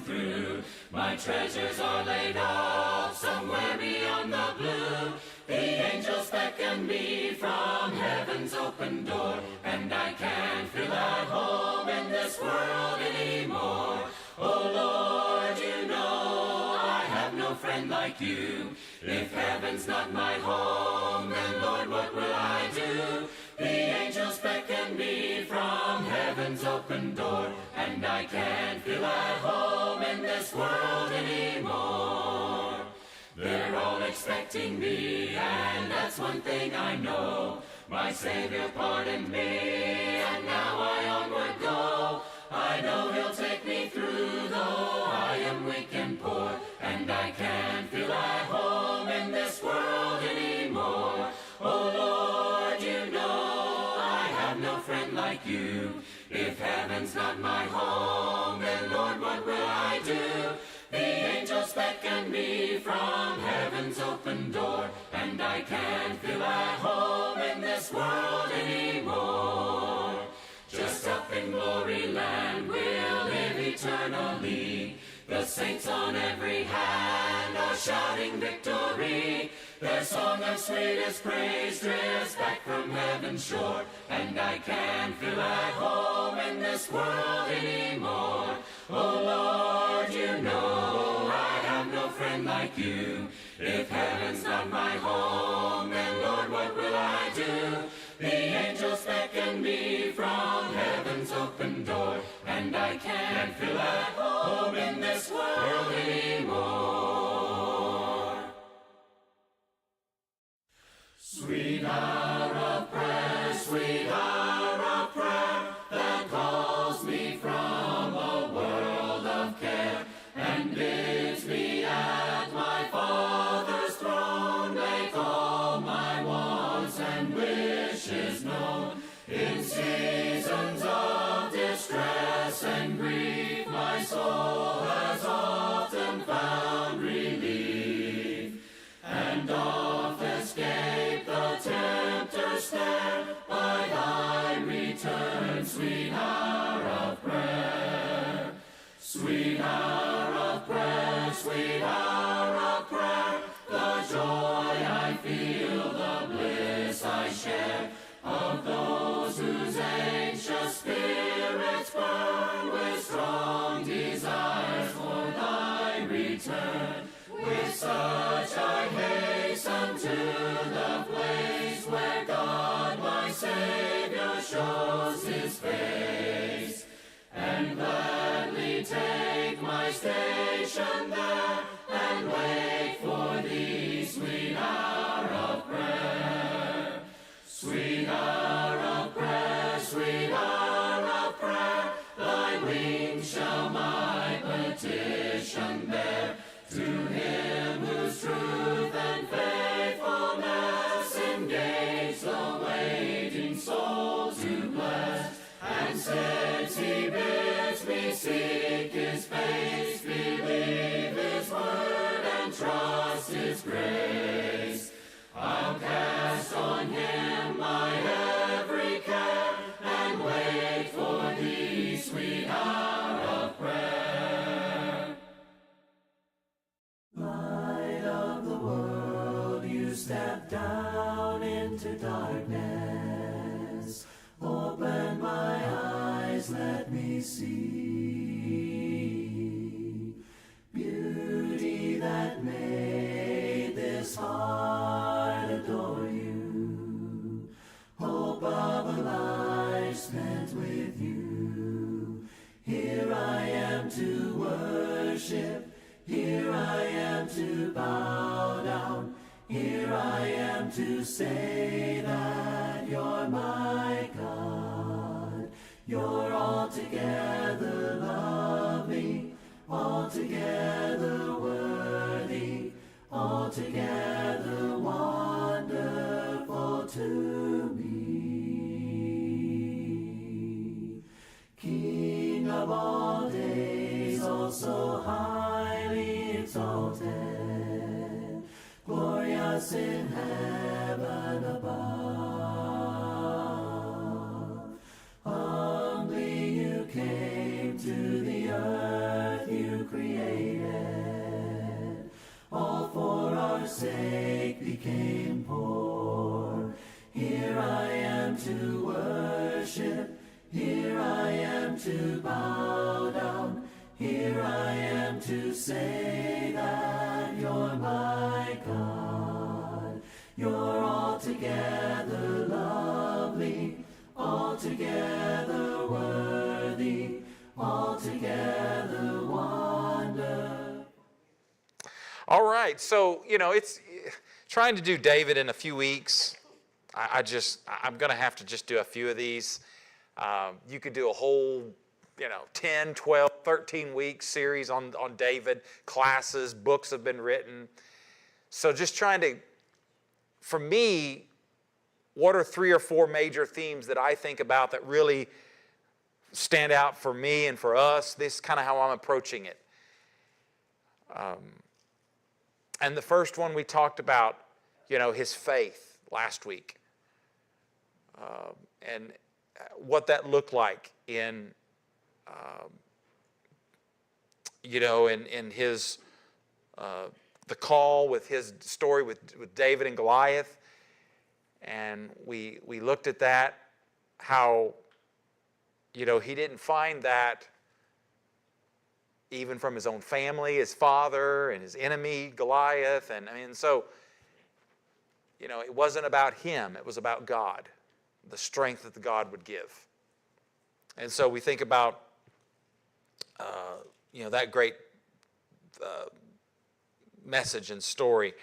through. My treasures are laid up somewhere beyond the blue. The angels beckon me from heaven's open door, and I can't feel at home in this world anymore. Oh Lord, you know I have no friend like you. If heaven's not my home, then Lord, what will I do? The angels beckon me from heaven's open door, and I can't feel at home in this world anymore. They're all expecting me, and that's one thing I know. My Savior pardoned me, and now I onward go. I know He'll take me through, though I am weak and poor, and I can't feel at home in this world anymore. Oh Lord, you know I have no friend like you. If heaven's not my home, then Lord, what will I do? The angels beckon me from heaven's open door, and I can't feel at home in this world anymore. Just up in glory land we'll live eternally. The saints on every hand are shouting victory. Their song of sweetest praise drifts back from heaven's shore, and I can't feel at home in this world anymore. Oh Lord, you know I have no friend like you. If heaven's not my home, then Lord, what will I do? The angels beckon me from heaven's open door, and I can't feel at home in this world anymore. Sweet hour of prayer, sweet hour of prayer, that calls me from a world of care, and bids me at my Father's throne make all my wants and wishes known. In seasons of distress and grief, my soul has often found relief, and oft escaped the tempter's snare by thy return, sweet hour of prayer. Sweet hour of prayer, sweet hour of prayer, the joy I feel, the bliss I share, of those whose anxious spirits burn with strong desires for thy return. With such I hasten to the place where God my Savior shows His face, and gladly take my station there, and wait for thee, sweet hour of prayer. Sweet hour of prayer, sweet hour of prayer, thy wings shall my petition bear, to Him whose truth and faithfulness engage the waiting soul to bless. And since He bids me seek His face, believe His word and trust His grace, I'll cast on Him my every care, and wait for thee, sweet hour of prayer. Light of the world, you step down into darkness. Open my eyes, let me see beauty that made this heart adore you. Hope of a life spent with you. Here I am to worship, here I am to bow down, here I am to say that you're my God. You're altogether loving, altogether worthy, altogether wonderful to me. King of all days, also highly exalted, glorious in heaven above. Humbly you came to the earth, you created sake became poor. Here I am to worship, here I am to bow down, here I am to say that you're my God. You're altogether lovely, altogether worthy, altogether wonderful. All right, so, it's trying to do David in a few weeks. I'm going to have to just do a few of these. You could do a whole, 10, 12, 13-week series on David. Classes, books have been written. So just trying to, for me, what are 3 or 4 major themes that I think about that really stand out for me and for us? This is kind of how I'm approaching it. And the first one we talked about, his faith last week. And what that looked like in his, the call with his story with David and Goliath. And we looked at that, how, he didn't find that even from his own family, his father and his enemy, Goliath. And so, it wasn't about him, it was about God, the strength that God would give. And so we think about, that great message and story.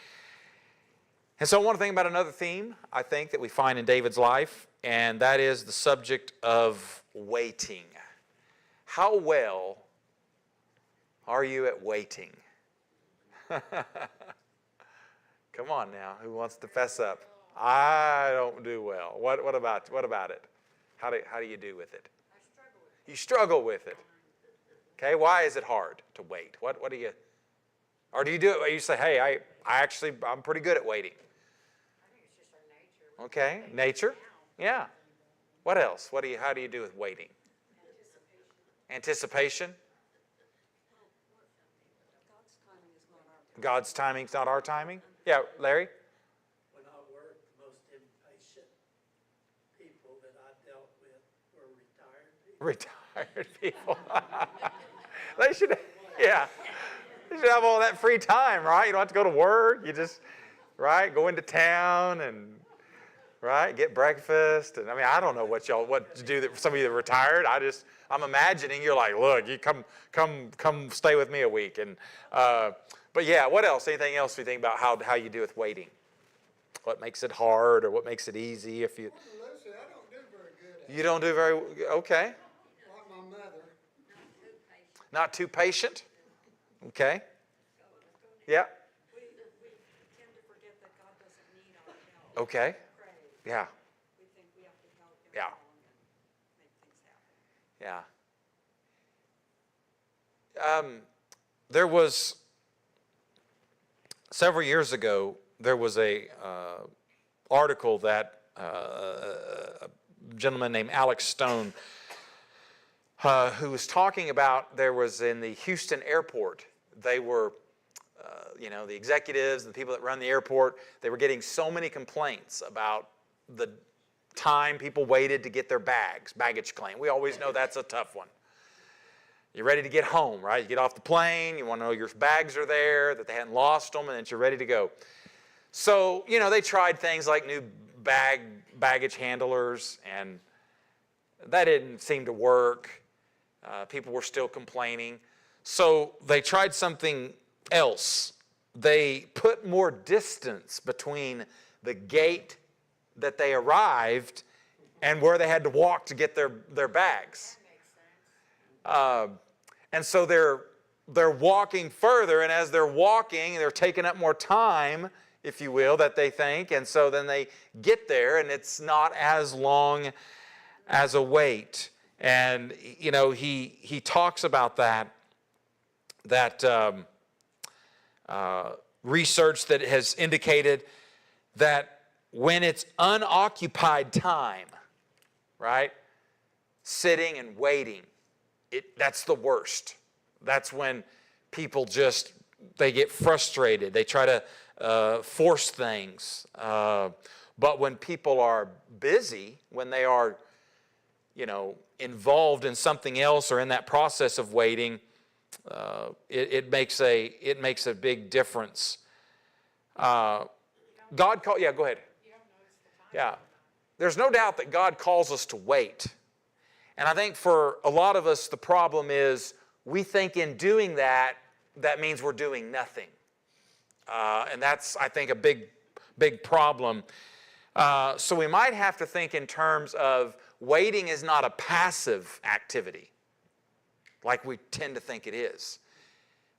And so I want to think about another theme, I think, that we find in David's life, and that is the subject of waiting. How well are you at waiting? Come on now, who wants to fess up? I don't do well. What about it? How do you do with it? I struggle with it. You struggle with it. Okay, why is it hard to wait? What do you, or do you do it? You say, hey, I'm pretty good at waiting. I think it's just our nature. Okay, nature. Yeah. What else? How do you do with waiting? Anticipation. God's timing is not our timing. Yeah, Larry. When I worked, the most impatient people that I dealt with were retired people. Retired people. They should have all that free time, right? You don't have to go to work. You just, right, go into town and, right, get breakfast. And I don't know what to do. That some of you that are retired, I'm imagining you're like, look, you come stay with me a week. And but yeah, what else? Anything else we think about how you do with waiting? What makes it hard or what makes it easy? If you Well, Lucy, I don't do very good at you don't do very okay. it. Like my mother. Not too patient. Okay. Yeah. We tend to forget that God doesn't need our help. Okay. Pray. Yeah. We think we have to help him Yeah. along and make things happen. Yeah. There was, several years ago, there was a article that a gentleman named Alex Stone, who was talking about, there was in the Houston airport, they were, the executives and the people that run the airport, they were getting so many complaints about the time people waited to get their baggage claim. We always know that's a tough one. You're ready to get home, right? You get off the plane, you want to know your bags are there, that they hadn't lost them, and that you're ready to go. So, they tried things like new baggage handlers, and that didn't seem to work. People were still complaining. So they tried something else. They put more distance between the gate that they arrived and where they had to walk to get their bags. And so they're walking further, and as they're walking, they're taking up more time, if you will, that they think, and so then they get there, and it's not as long as a wait. And he talks about that research that has indicated that when it's unoccupied time, right, sitting and waiting, that's the worst. That's when people just they get frustrated. They try to force things. But when people are busy, when they are, involved in something else or in that process of waiting, it makes a big difference. God called. Yeah, go ahead. Yeah, there's no doubt that God calls us to wait, and I think for a lot of us the problem is we think in doing that means we're doing nothing, and that's, I think, a big problem. So we might have to think in terms of waiting is not a passive activity, like we tend to think it is.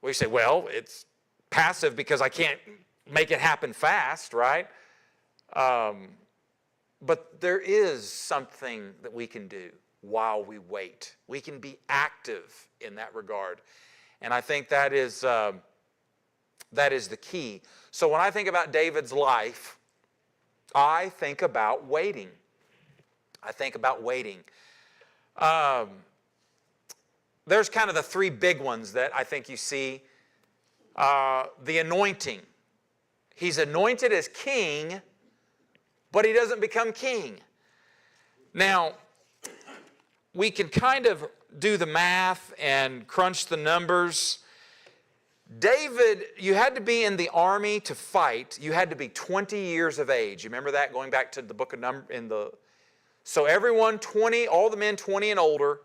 We say, well, it's passive because I can't make it happen fast, right? But there is something that we can do while we wait. We can be active in that regard. And I think that is the key. So when I think about David's life, I think about waiting. There's kind of the three big ones that I think you see. The anointing. He's anointed as king, but he doesn't become king. Now, we can kind of do the math and crunch the numbers. David, you had to be in the army to fight. You had to be 20 years of age. You remember that, going back to the book of Numbers? So everyone 20, all the men 20 and older,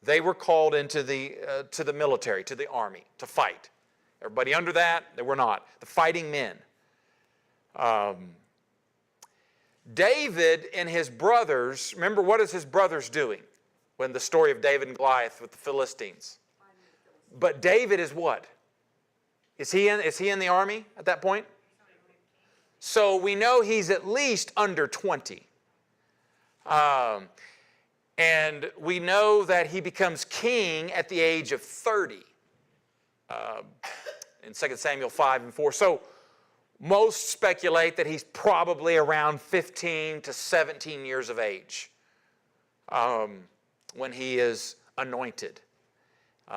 they were called into to the military, to the army, to fight. Everybody under that, they were not. The fighting men. David and his brothers, remember, what is his brothers doing when the story of David and Goliath with the Philistines? But David is what? Is he in the army at that point? So we know he's at least under 20. And we know that he becomes king at the age of 30 in 2 Samuel 5 and 4. So most speculate that he's probably around 15 to 17 years of age when he is anointed.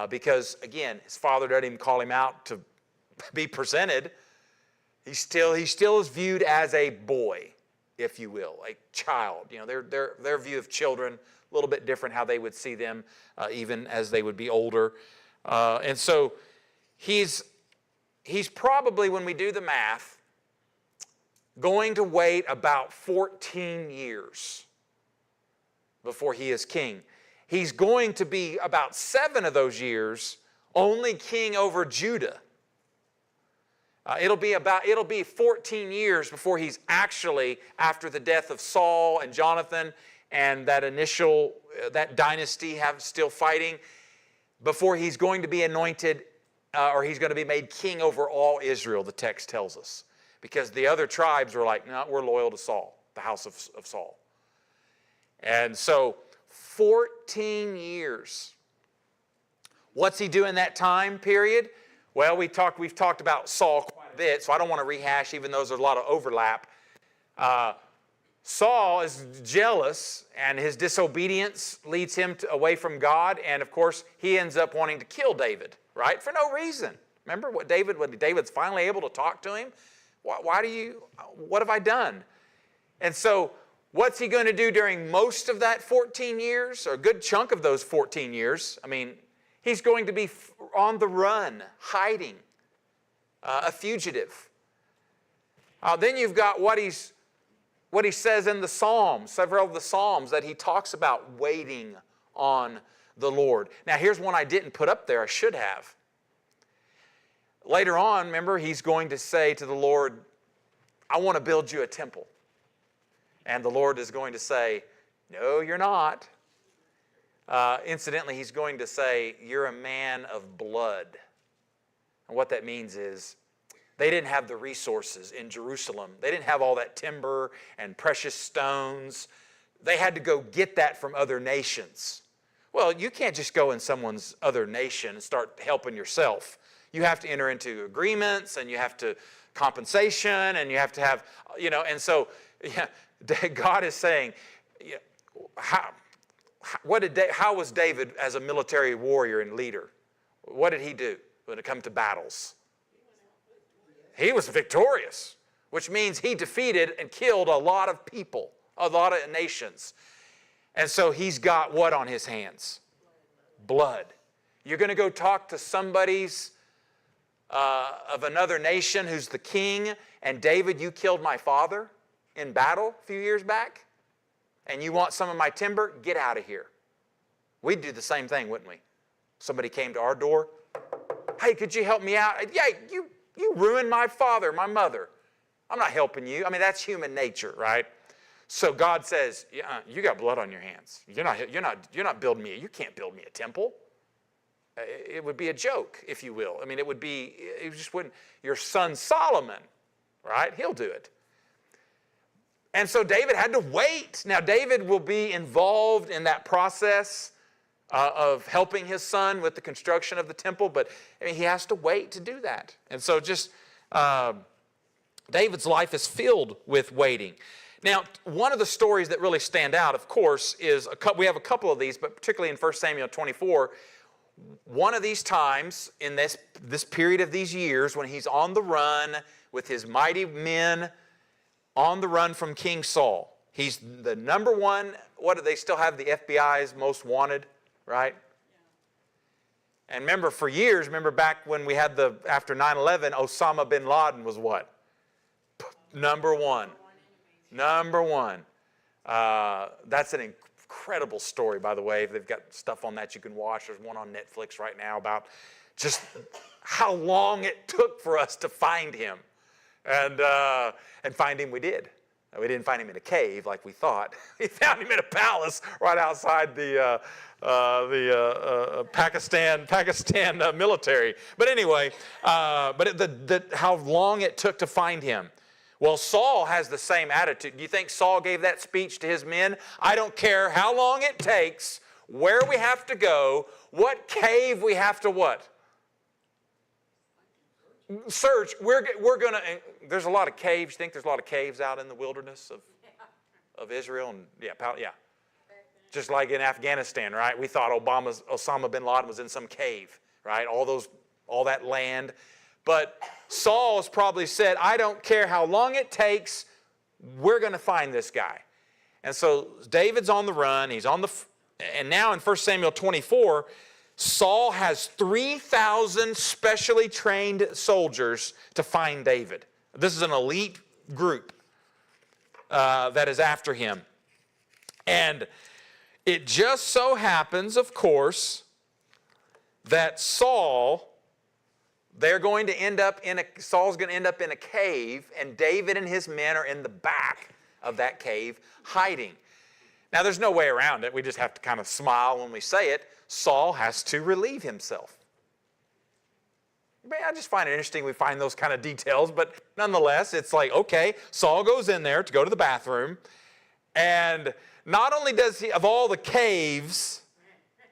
Because, again, his father doesn't even call him out to be presented. He still is viewed as a boy, if you will, a child. Their view of children, a little bit different how they would see them, even as they would be older. And so he's probably, when we do the math, going to wait about 14 years before he is king. He's going to be about 7 of those years only king over Judah. It'll be 14 years before he's actually, after the death of Saul and Jonathan and that dynasty still fighting, before he's going to be anointed or he's going to be made king over all Israel, the text tells us. Because the other tribes were like, no, we're loyal to Saul, the house of Saul. And so 14 years. What's he doing that time period? Well, we've talked about Saul quite a bit, so I don't want to rehash, even though there's a lot of overlap. Saul is jealous, and his disobedience leads him away from God, and of course, he ends up wanting to kill David, right? For no reason. Remember when David's finally able to talk to him? What have I done? And so, what's he going to do during most of that 14 years, or a good chunk of those 14 years? I mean, he's going to be on the run, hiding, a fugitive. Then you've got what he says in the Psalms, several of the Psalms that he talks about waiting on the Lord. Now, here's one I didn't put up there. I should have. Later on, remember, he's going to say to the Lord, I want to build you a temple. And the Lord is going to say, no, you're not. Incidentally, he's going to say, you're a man of blood. And what that means is, they didn't have the resources in Jerusalem. They didn't have all that timber and precious stones. They had to go get that from other nations. Well, you can't just go in someone's other nation and start helping yourself. You have to enter into agreements, and you have to compensation, and you have to have, and so God is saying, how was David as a military warrior and leader? What did he do? when it comes to battles. He was victorious, which means he defeated and killed a lot of people, a lot of nations. And so he's got what on his hands? Blood. You're going to go talk to somebody's of another nation who's the king, and David, you killed my father in battle a few years back, and you want some of my timber? Get out of here. We'd do the same thing, wouldn't we? Somebody came to our door. Hey, could you help me out? Yeah, you ruined my father, my mother. I'm not helping you. I mean, that's human nature, right? So God says, yeah, you got blood on your hands. You're not building me. You can't build me a temple. It would be a joke, if you will. I mean, it just wouldn't. Your son Solomon, right? He'll do it. And so David had to wait. Now, David will be involved in that process of helping his son with the construction of the temple, but I mean, he has to wait to do that. And so just David's life is filled with waiting. Now, one of the stories that really stand out, of course, is we have a couple of these, but particularly in 1 Samuel 24, one of these times in this period of these years when he's on the run with his mighty men on the run from King Saul. He's the number one, what do they still have the FBI's most wanted, right? Yeah. And remember for years, back when we had after 9/11, Osama bin Laden was what? Number one. Number one. That's an incredible story, by the way. They've got stuff on that you can watch. There's one on Netflix right now about just how long it took for us to find him. And find him we did. We didn't find him in a cave like we thought. We found him in a palace right outside the Pakistan military. But anyway, how long it took to find him. Well, Saul has the same attitude. Do you think Saul gave that speech to his men? I don't care how long it takes, where we have to go, what cave we have to what? Search. We're going to, there's a lot of caves. You think there's a lot of caves out in the wilderness of Israel? And yeah. Just like in Afghanistan, right? We thought Osama bin Laden was in some cave, right? All that land. But Saul's probably said, I don't care how long it takes, we're going to find this guy. And so David's on the run. And now in 1 Samuel 24, Saul has 3,000 specially trained soldiers to find David. This is an elite group that is after him. And it just so happens, of course, that Saul's going to end up in a cave, and David and his men are in the back of that cave hiding. Now, there's no way around it. We just have to kind of smile when we say it. Saul has to relieve himself. I just find it interesting we find those kind of details, but nonetheless, it's like, okay, Saul goes in there to go to the bathroom, and not only does he, of all the caves,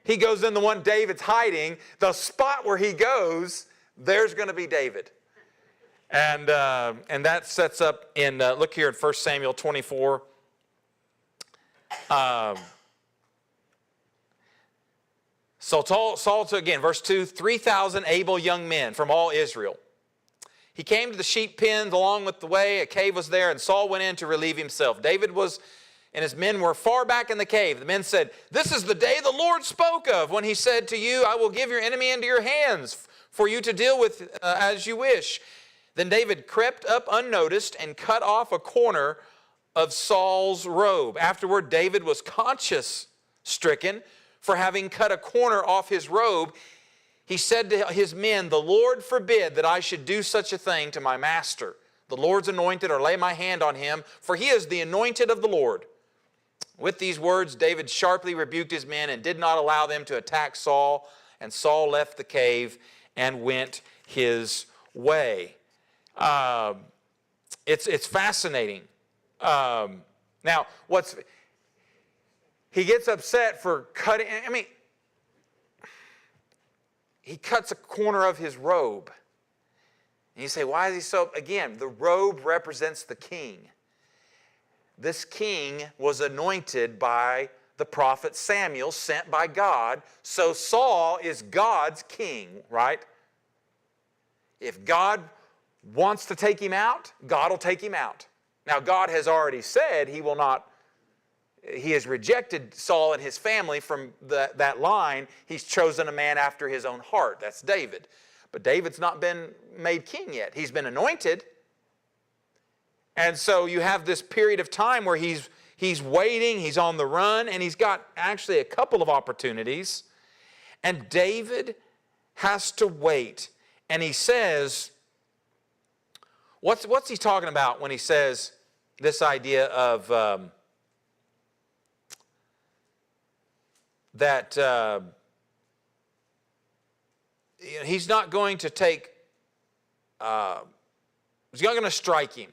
he goes in the one David's hiding, the spot where he goes, there's going to be David. And that sets up in, look here in 1 Samuel 24. So Saul took, again, verse 2, 3,000 able young men from all Israel. He came to the sheep pens along with the way. A cave was there, and Saul went in to relieve himself. David and his men were far back in the cave. The men said, this is the day the Lord spoke of when he said to you, I will give your enemy into your hands for you to deal with as you wish. Then David crept up unnoticed and cut off a corner of Saul's robe. Afterward, David was conscience-stricken for having cut a corner off his robe. He said to his men, the Lord forbid that I should do such a thing to my master, the Lord's anointed, or lay my hand on him, for he is the anointed of the Lord. With these words, David sharply rebuked his men and did not allow them to attack Saul. And Saul left the cave and went his way. It's fascinating. Now, he gets upset for cutting, he cuts a corner of his robe. And you say, why is he so, again, the robe represents the king. This king was anointed by the prophet Samuel, sent by God. So Saul is God's king, right? If God wants to take him out, God will take him out. Now, God has already said he will not, he has rejected Saul and his family from that line. He's chosen a man after his own heart. That's David. But David's not been made king yet. He's been anointed. And so you have this period of time where he's waiting, he's on the run, and he's got actually a couple of opportunities. And David has to wait. And he says, what's he talking about when he says this idea of he's not going to take, he's not going to strike him.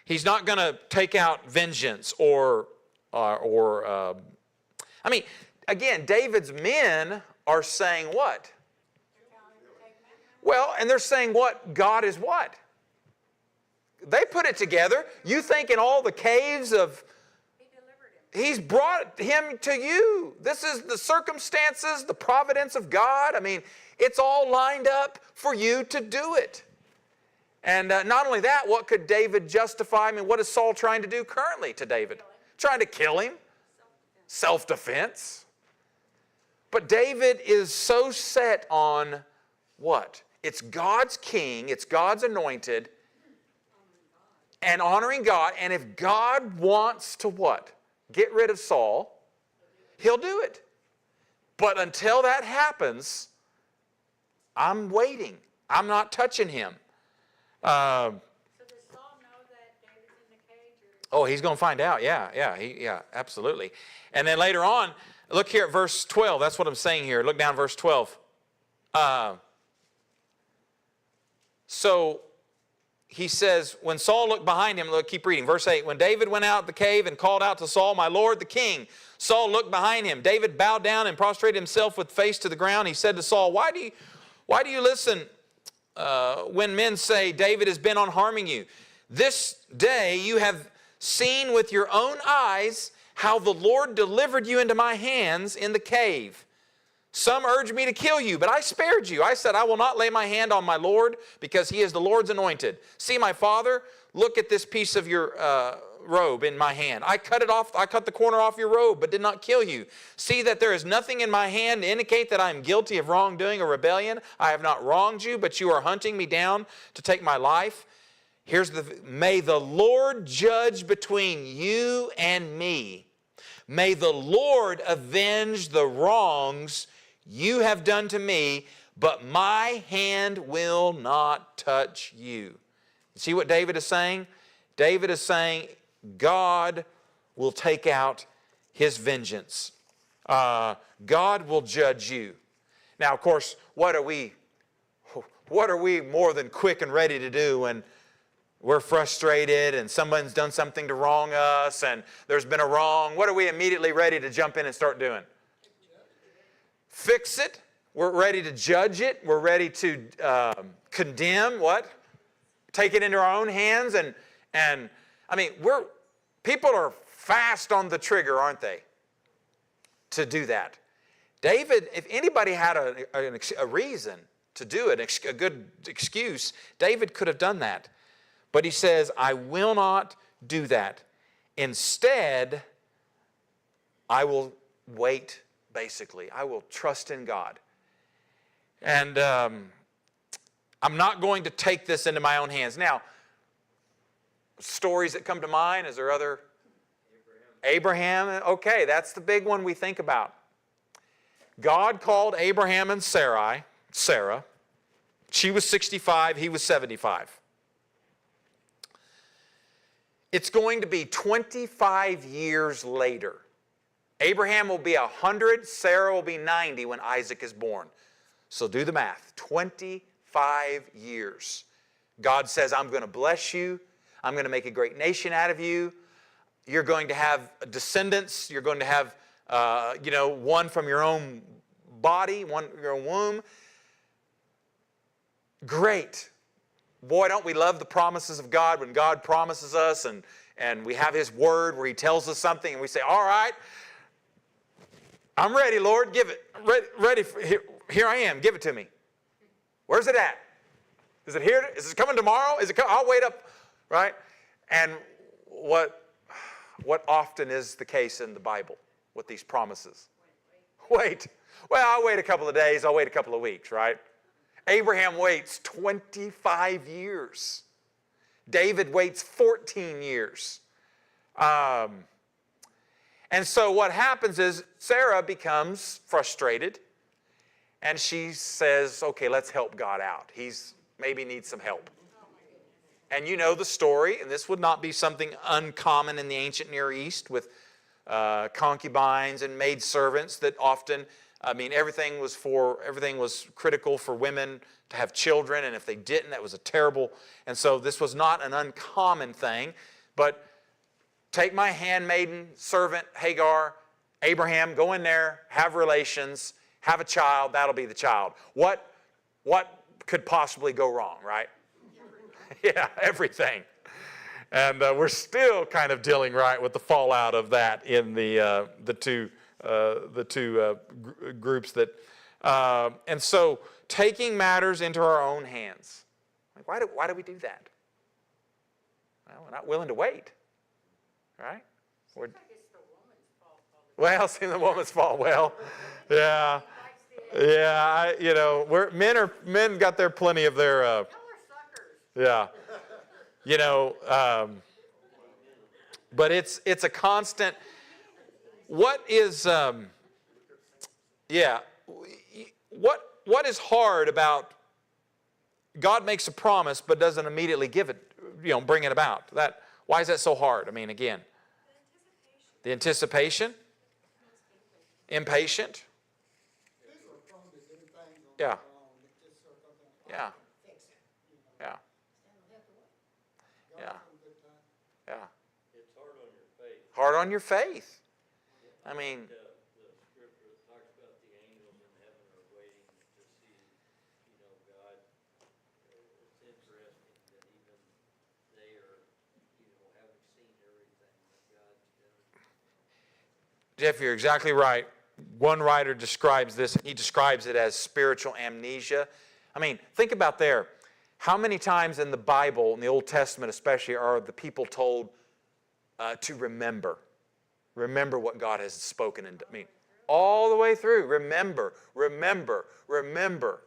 He's not going to take out vengeance again, David's men are saying what? Well, and they're saying what? God is what? They put it together. You think in all the caves of, he's brought him to you. This is the circumstances, the providence of God. I mean, it's all lined up for you to do it. And not only that, what could David justify? I mean, what is Saul trying to do currently to David? Trying to kill him. Self-defense. But David is so set on what? It's God's king, it's God's anointed, and honoring God. And if God wants to what? Get rid of Saul, he'll do it. But until that happens, I'm waiting. I'm not touching him. So does Saul know that David's in the cage? Oh, he's going to find out. Yeah, absolutely. And then later on, look here at verse 12. That's what I'm saying here. Look down verse 12. So he says, when Saul looked behind him, look, keep reading. Verse 8, when David went out the cave and called out to Saul, my lord the king, Saul looked behind him. David bowed down and prostrated himself with face to the ground. He said to Saul, why do you listen when men say David is bent on harming you? This day you have seen with your own eyes how the Lord delivered you into my hands in the cave. Some urged me to kill you, but I spared you. I said, I will not lay my hand on my Lord, because he is the Lord's anointed. See, my father, look at this piece of your robe in my hand. I cut it off. I cut the corner off your robe, but did not kill you. See that there is nothing in my hand to indicate that I am guilty of wrongdoing or rebellion. I have not wronged you, but you are hunting me down to take my life. May the Lord judge between you and me. May the Lord avenge the wrongs you have done to me, but my hand will not touch you. See what David is saying? David is saying God will take out his vengeance. God will judge you. Now, of course, what are we more than quick and ready to do when we're frustrated and someone's done something to wrong us and there's been a wrong? What are we immediately ready to jump in and start doing? Fix it. We're ready to judge it. We're ready to condemn what? Take it into our own hands. And I mean, people are fast on the trigger, aren't they? To do that. David, if anybody had a reason to do it, a good excuse, David could have done that. But he says, I will not do that. Instead, I will wait, basically. I will trust in God. And I'm not going to take this into my own hands. Now, stories that come to mind, is there other? Abraham. Okay, that's the big one we think about. God called Abraham and Sarah. She was 65, he was 75. It's going to be 25 years later. Abraham will be 100, Sarah will be 90 when Isaac is born. So do the math. 25 years. God says, I'm going to bless you. I'm going to make a great nation out of you. You're going to have descendants. You're going to have, one from your own body, one from your own womb. Great. Boy, don't we love the promises of God when God promises us and we have His Word where He tells us something and we say, all right, I'm ready, Lord, give it. Ready. Here I am, give it to me. Where's it at? Is it here? Is it coming tomorrow? I'll wait up, right? And what often is the case in the Bible with these promises? Wait. Well, I'll wait a couple of days. I'll wait a couple of weeks, right? Abraham waits 25 years. David waits 14 years. And so what happens is Sarah becomes frustrated, and she says, okay, let's help God out. He's maybe needs some help. And you know the story, and this would not be something uncommon in the ancient Near East with concubines and maidservants that often, everything was critical for women to have children, and if they didn't, that was a terrible, and so this was not an uncommon thing. But take my handmaiden servant Hagar, Abraham, go in there, have relations, have a child, that'll be the child. What could possibly go wrong, right? Yeah, everything. And we're still kind of dealing right with the fallout of that in the two groups that, and so taking matters into our own hands. Like, why do we do that? Well, we're not willing to wait, right? Seems like it's the woman's fault. Well, see, the woman's fault. Well, yeah, yeah. Men got their plenty of their. Y'all are suckers. Yeah. But it's a constant. What is what is hard about God makes a promise but doesn't immediately give it, bring it about? Why is that so hard? Again, the anticipation, impatient. Yeah. Yeah. Yeah. Yeah. Yeah. It's hard on your faith. Hard on your faith. The scripture that talks about the angels in heaven are waiting to see, God. It's interesting that even they are, haven't seen everything that God's done. Jeff, you're exactly right. One writer describes this, he describes it as spiritual amnesia. Think about there. How many times in the Bible, in the Old Testament especially, are the people told to remember? Remember what God has spoken. All the way through. Remember, remember, remember.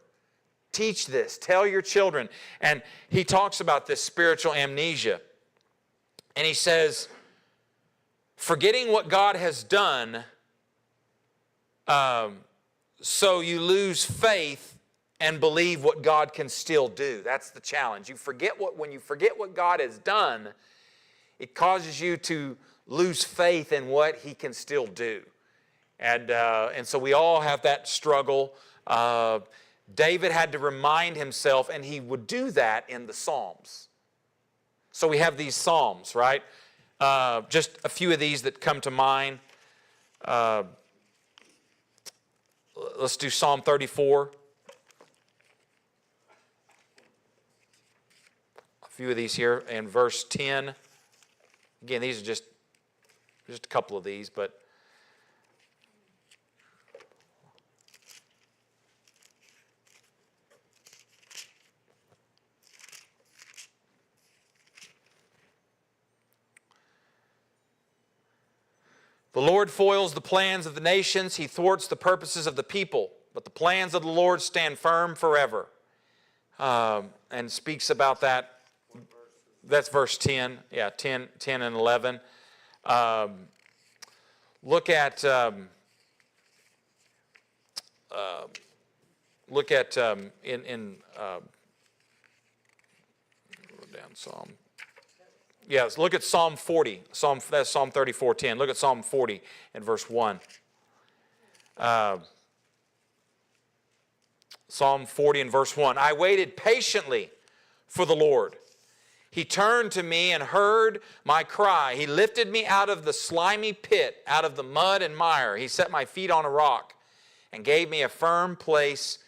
Teach this. Tell your children. And he talks about this spiritual amnesia. And he says, forgetting what God has done, so you lose faith and believe what God can still do. That's the challenge. When you forget what God has done, it causes you to lose faith in what He can still do. And so we all have that struggle. David had to remind himself, and he would do that in the Psalms. So we have these Psalms, right? Just a few of these that come to mind. Let's do Psalm 34. A few of these here in verse 10. Again, these are just a couple of these, but the Lord foils the plans of the nations. He thwarts the purposes of the people. But the plans of the Lord stand firm forever. And speaks about that. That's verse 10. Yeah, 10 and 11. Look at in down Psalm. Yes, look at Psalm 40. That's Psalm 34:10. Look at Psalm 40 and verse 1. Psalm 40 and verse 1. I waited patiently for the Lord. He turned to me and heard my cry. He lifted me out of the slimy pit, out of the mud and mire. He set my feet on a rock and gave me a firm place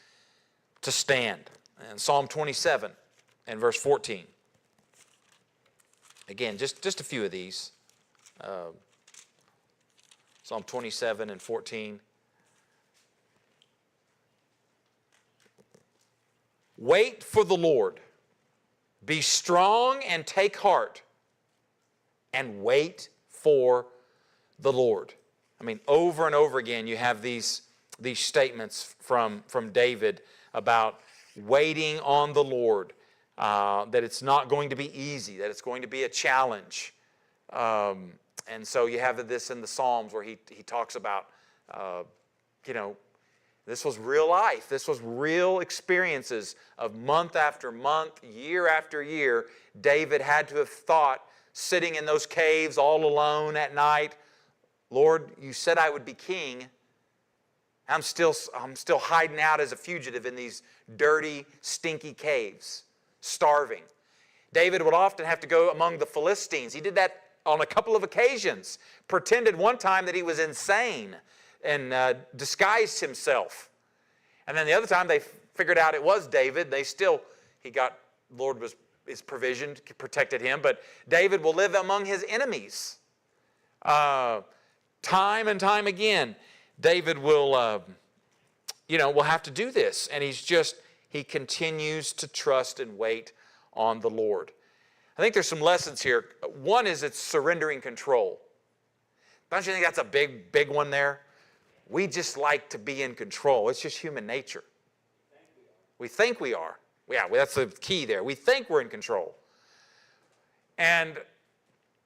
to stand. And Psalm 27 and verse 14. Again, just a few of these. Psalm 27 and 14. Wait for the Lord. Be strong and take heart, and wait for the Lord. I mean, over and over again, you have these statements from David about waiting on the Lord, that it's not going to be easy, that it's going to be a challenge. And so you have this in the Psalms where he talks about, this was real life. This was real experiences of month after month, year after year. David had to have thought, sitting in those caves all alone at night, Lord, you said I would be king. I'm still hiding out as a fugitive in these dirty, stinky caves, starving. David would often have to go among the Philistines. He did that on a couple of occasions. Pretended one time that he was insane and disguised himself. And then the other time they figured out it was David. Lord was his provision, protected him. But David will live among his enemies. Time and time again, David will have to do this. And he continues to trust and wait on the Lord. I think there's some lessons here. One is it's surrendering control. Don't you think that's a big one there? We just like to be in control. It's just human nature. We think we are. Yeah, that's the key there. We think we're in control. And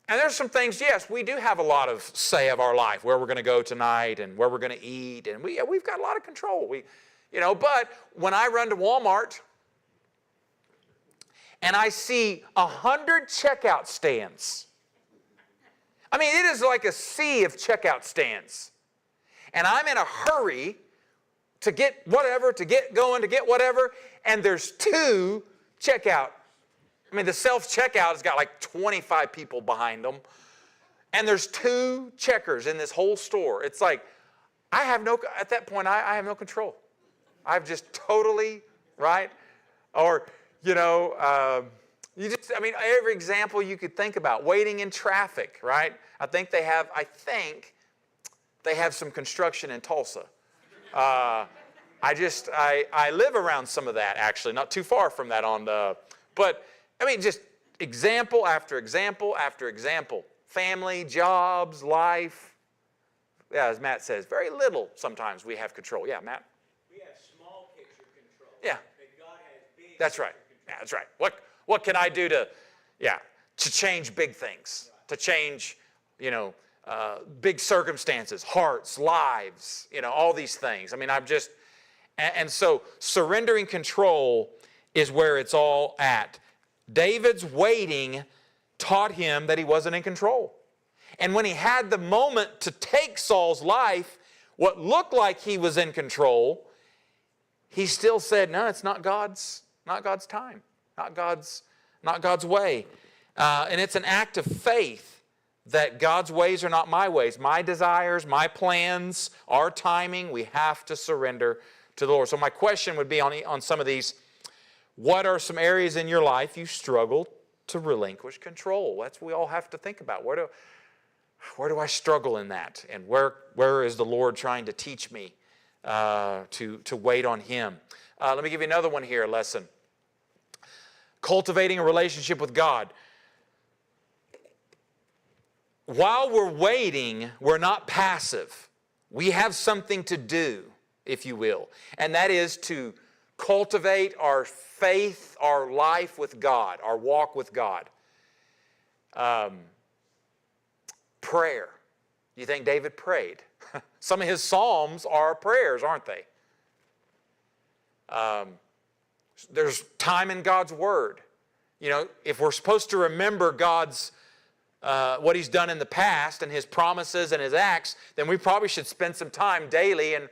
there's some things, yes, we do have a lot of say of our life, where we're going to go tonight and where we're going to eat, and we've got a lot of control. But when I run to Walmart and I see 100 checkout stands, I mean, it is like a sea of checkout stands. And I'm in a hurry to get whatever, to get going, to get whatever, and there's 2 checkout. I mean, the self-checkout has got like 25 people behind them, and there's 2 checkers in this whole store. It's like, at that point, I have no control. I've just totally, right? Or, every example you could think about, waiting in traffic, right? I think they have some construction in Tulsa. I live around some of that, actually, not too far from that just example after example after example. Family, jobs, life. Yeah, as Matt says, very little sometimes we have control. Yeah, Matt? We have small picture control. Yeah. But God has big That's right. picture Yeah, that's right. What can I do to change big things, to change, big circumstances, hearts, lives, all these things. I mean, and so surrendering control is where it's all at. David's waiting taught him that he wasn't in control. And when he had the moment to take Saul's life, what looked like he was in control, he still said, no, it's not God's time, not God's way. And it's an act of faith that God's ways are not my ways. My desires, my plans, our timing, we have to surrender to the Lord. So my question would be on some of these, what are some areas in your life you struggle to relinquish control? That's what we all have to think about. Where do I struggle in that? And where is the Lord trying to teach me to wait on Him? Let me give you another one here, a lesson. Cultivating a relationship with God. While we're waiting, we're not passive. We have something to do, if you will, and that is to cultivate our faith, our life with God, our walk with God. Prayer. You think David prayed? Some of his psalms are prayers, aren't they? There's time in God's Word. If we're supposed to remember God's what He's done in the past and His promises and His acts, then we probably should spend some time daily and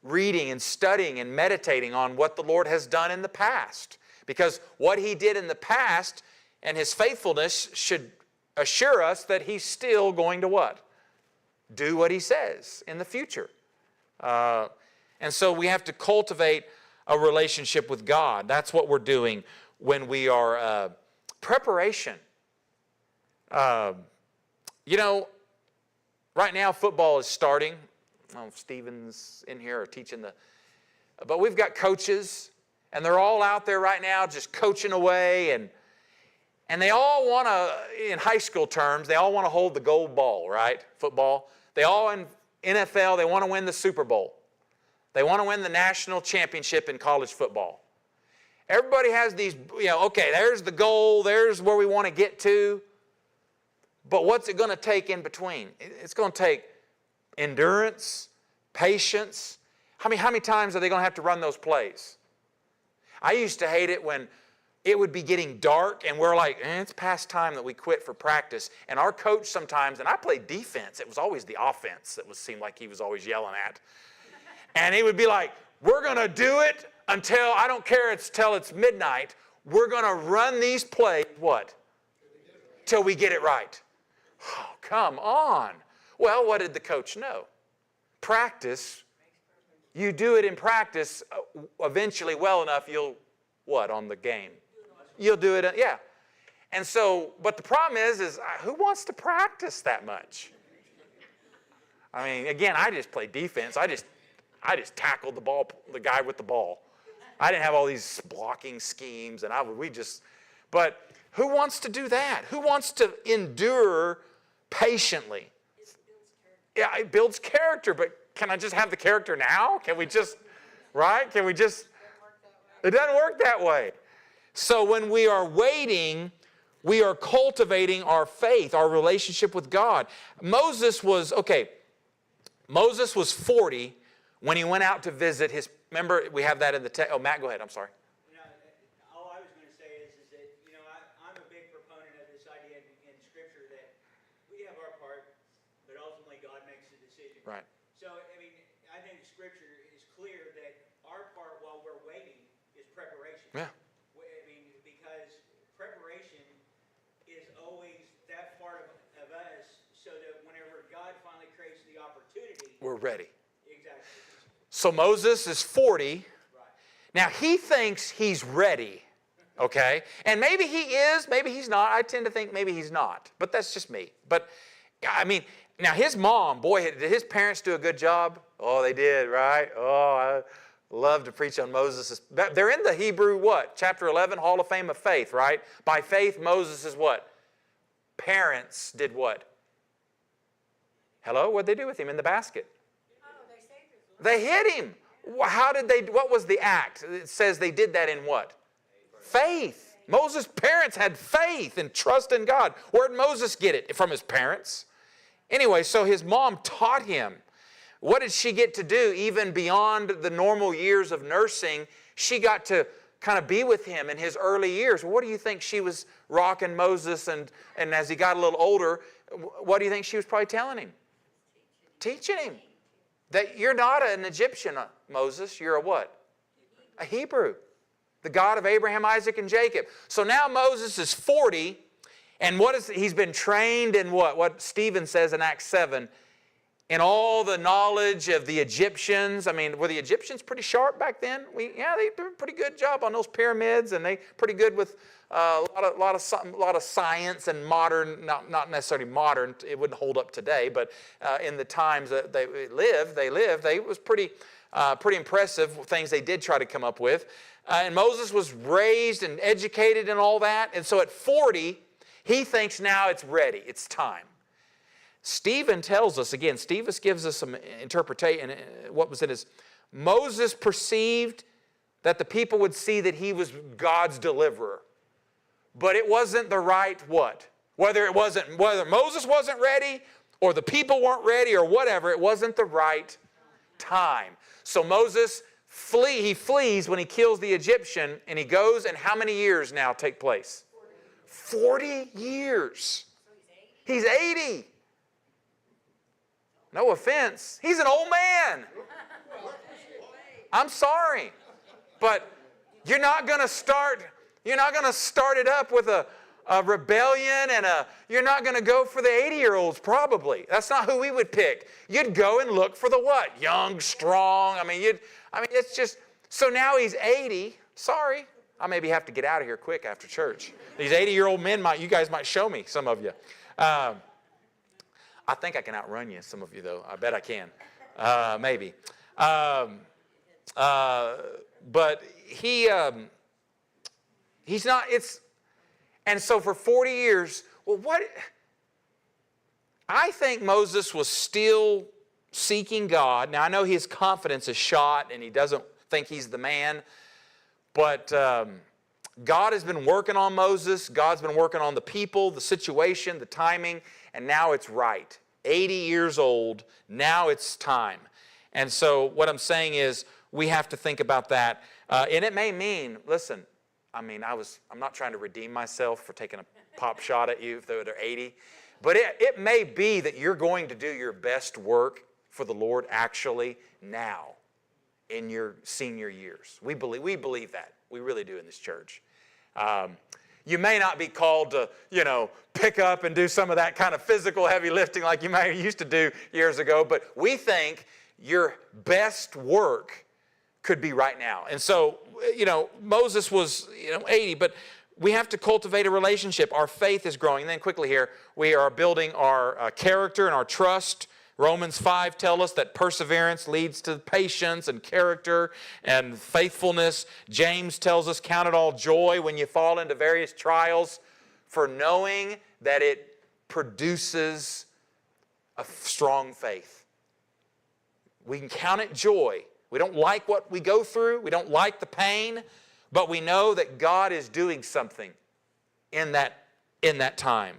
reading and studying and meditating on what the Lord has done in the past. Because what He did in the past and His faithfulness should assure us that He's still going to do what He says in the future. And so we have to cultivate a relationship with God. That's what we're doing when we are preparation. Right now football is starting. I don't know if Stephen's in here or teaching but we've got coaches, and they're all out there right now just coaching away, and they all want to, in high school terms, they all want to hold the gold ball, right? Football. They all in NFL, they want to win the Super Bowl. They want to win the national championship in college football. Everybody has these, okay, there's the goal, there's where we want to get to. But what's it going to take in between? It's going to take endurance, patience. How many times are they going to have to run those plays? I used to hate it when it would be getting dark and we're like, it's past time that we quit for practice. And our coach sometimes, and I played defense, it was always the offense that seemed like he was always yelling at. And he would be like, we're going to do it until, I don't care, till it's midnight. We're going to run these plays, what? Till we get it right. Oh, come on. Well, what did the coach know? Practice. You do it in practice, eventually well enough, you'll, what, on the game? You'll do it, yeah. And so, but the problem is who wants to practice that much? I mean, again, I just play defense. I just tackled the guy with the ball. I didn't have all these blocking schemes, and but who wants to do that? Who wants to endure patiently? Yeah, it builds character, but can I just have the character now? Can we just, right? Can we just, it doesn't work that way. So when we are waiting, we are cultivating our faith, our relationship with God. Moses was 40 when he went out to visit his, remember we have that in the text. Oh, Matt, go ahead, I'm sorry. All I was going to say is that, I'm a big proponent of this idea in Scripture that we have our part, but ultimately God makes the decision. Right. So, I think Scripture is clear that our part while we're waiting is preparation. Yeah. Because preparation is always that part of us so that whenever God finally creates the opportunity, We're ready. exactly. So Moses is 40. Right. Now he thinks he's ready, okay? And maybe he is, maybe he's not. I tend to think maybe he's not, but that's just me. But now his mom, boy, did his parents do a good job? Oh, they did, right? Oh, I love to preach on Moses. They're in the Hebrew, what? Chapter 11, Hall of Fame of Faith, right? By faith, Moses is what? Parents did what? Hello? What'd they do with him in the basket? They hid him. How did they, what was the act? It says they did that in what? Faith. Moses' parents had faith and trust in God. Where did Moses get it? From his parents. Anyway, so his mom taught him. What did she get to do? Even beyond the normal years of nursing, she got to kind of be with him in his early years. What do you think she was rocking Moses, and as he got a little older, what do you think she was probably telling him? Teaching him. That you're not an Egyptian, Moses. You're a what? A Hebrew. The God of Abraham, Isaac, and Jacob. So now Moses is 40, and he's been trained in what? What Stephen says in Acts 7, in all the knowledge of the Egyptians. I mean, were the Egyptians pretty sharp back then? They did a pretty good job on those pyramids, and they pretty good with a lot of science and modern, not necessarily modern. It wouldn't hold up today, but in the times that they lived, it was pretty impressive things they did try to come up with. And Moses was raised and educated and all that, and so at 40, he thinks now it's ready, it's time. Stephen tells us, again, Stephen gives us some interpretation, what was in his, Moses perceived that the people would see that he was God's deliverer. But it wasn't the right what? Whether Moses wasn't ready or the people weren't ready or whatever, it wasn't the right time. So Moses he flees when he kills the Egyptian, and he goes, and how many years now take place? 40 years. He's 80. No offense. He's an old man. I'm sorry. But you're not going to start it up with a rebellion, and you're not going to go for the 80-year-olds probably. That's not who we would pick. You'd go and look for the what? Young, strong. It's just, so now he's 80. Sorry. I maybe have to get out of here quick after church. These 80-year-old men you guys might show me, some of you. I think I can outrun you, some of you though. I bet I can. Maybe. but he's not, and so for 40 years, well, I think Moses was still seeking God. Now, I know his confidence is shot and he doesn't think he's the man, but God has been working on Moses. God's been working on the people, the situation, the timing, and now it's right. 80 years old, now it's time. And so what I'm saying is we have to think about that. And it may mean, listen, I'm not trying to redeem myself for taking a pop shot at you if they're 80. But it may be that you're going to do your best work for the Lord actually now in your senior years. We believe that. We really do in this church. You may not be called to, pick up and do some of that kind of physical heavy lifting like you may used to do years ago, but we think your best work could be right now. And so, Moses was, 80, but we have to cultivate a relationship. Our faith is growing. And then quickly here, we are building our character and our trust. Romans 5 tells us that perseverance leads to patience and character and faithfulness. James tells us, count it all joy when you fall into various trials, for knowing that it produces a strong faith. We can count it joy. We don't like what we go through. We don't like the pain, but we know that God is doing something in that time.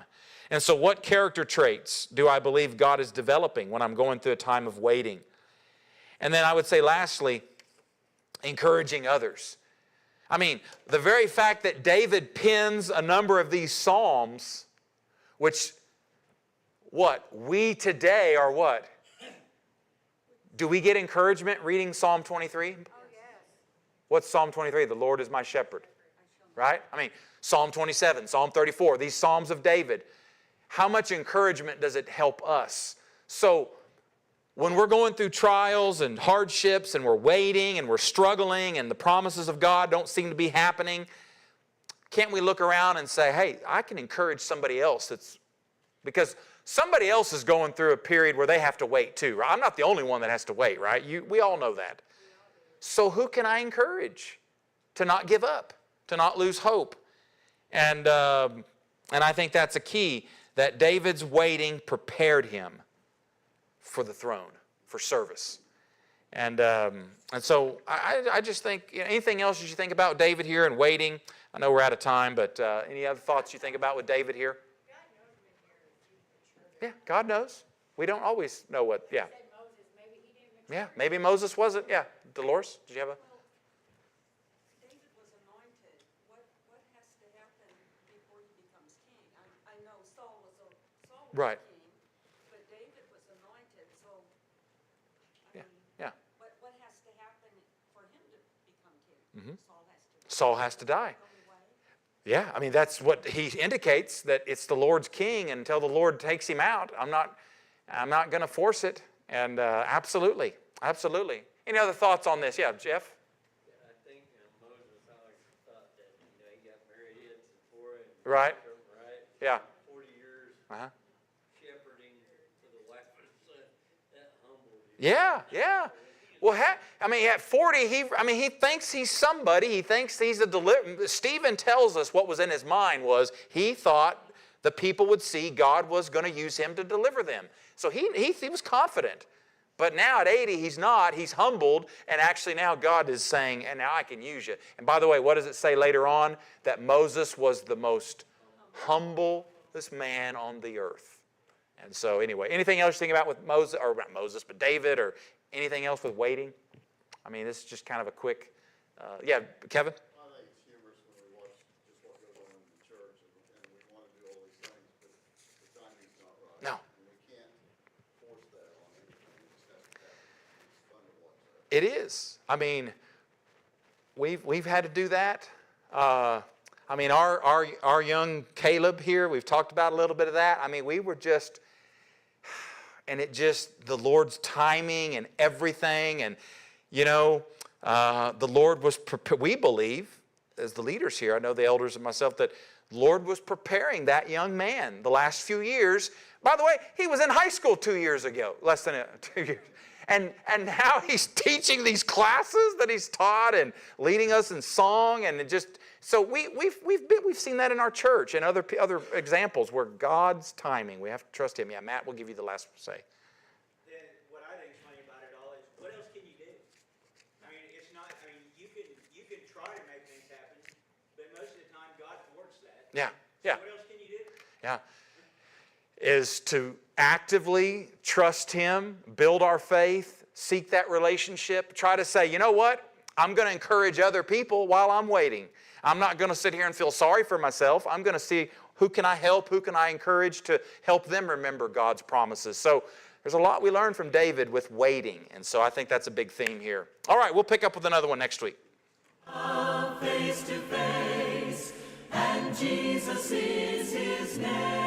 And so what character traits do I believe God is developing when I'm going through a time of waiting? And then I would say lastly, encouraging others. The very fact that David pens a number of these Psalms, which we today are what? Do we get encouragement reading Psalm 23? Oh, yes. What's Psalm 23? The Lord is my shepherd. Right? Psalm 27, Psalm 34, these Psalms of David. How much encouragement does it help us? So when we're going through trials and hardships and we're waiting and we're struggling and the promises of God don't seem to be happening, can't we look around and say, hey, I can encourage somebody else because somebody else is going through a period where they have to wait too. Right? I'm not the only one that has to wait, right? We all know that. So who can I encourage to not give up, to not lose hope? And I think that's a key, that David's waiting prepared him for the throne, for service. And so I just think, anything else you should think about David here and waiting? I know we're out of time, but any other thoughts you think about with David here? Yeah, God knows. We don't always know what, yeah. Yeah, maybe Moses wasn't, yeah. Dolores, did you have a? David was anointed. What has to happen before he becomes king? I know Saul was Right. king, but David was anointed. So, Yeah. What has to happen for him to become king? Saul has to die. Yeah, that's what he indicates, that it's the Lord's king until the Lord takes him out. I'm not going to force it. And absolutely. Any other thoughts on this? Yeah, Jeff? Yeah, I think Moses always thought that, he got married in Zipporah. Right. Right? Yeah. 40 years shepherding for the wife. That humbled you. Yeah. Well, at 40, he thinks he's somebody. He thinks he's a deliverer. Stephen tells us what was in his mind was he thought the people would see God was going to use him to deliver them. So he was confident. But now at 80, he's not. He's humbled. And actually now God is saying, and now I can use you. And by the way, what does it say later on? That Moses was the most humblest man on the earth. And so anyway, anything else you think about with Moses, or not Moses, but David, or anything else with waiting? This is just kind of a quick, yeah, Kevin? I think it's humorous when we watch just what goes on in the church, and we want to do all these things, but the timing's not right. No. And we can't force that on anything. It just has to happen. It's fun to watch that. It is. We've had to do that. Our young Caleb here, we've talked about a little bit of that. We were just, and it just, the Lord's timing and everything, and the Lord was, we believe, as the leaders here, I know the elders and myself, that the Lord was preparing that young man the last few years. By the way, he was in high school 2 years ago, less than 2 years. And now he's teaching these classes that he's taught and leading us in song and it just, so we've seen that in our church and other examples where God's timing, we have to trust him. Yeah, Matt will give you the last say. Then what I think is funny about it all is, what else can you do? I mean, it's not, I mean, you can try to make things happen, but most of the time God thwarts that. Yeah, So yeah. what else can you do? Yeah. Is to actively trust him, build our faith, seek that relationship, try to say, you know what? I'm going to encourage other people while I'm waiting. I'm not going to sit here and feel sorry for myself. I'm going to see who can I help, who can I encourage to help them remember God's promises. So there's a lot we learn from David with waiting, and so I think that's a big theme here. All right, we'll pick up with another one next week. Face to face, and Jesus is his name.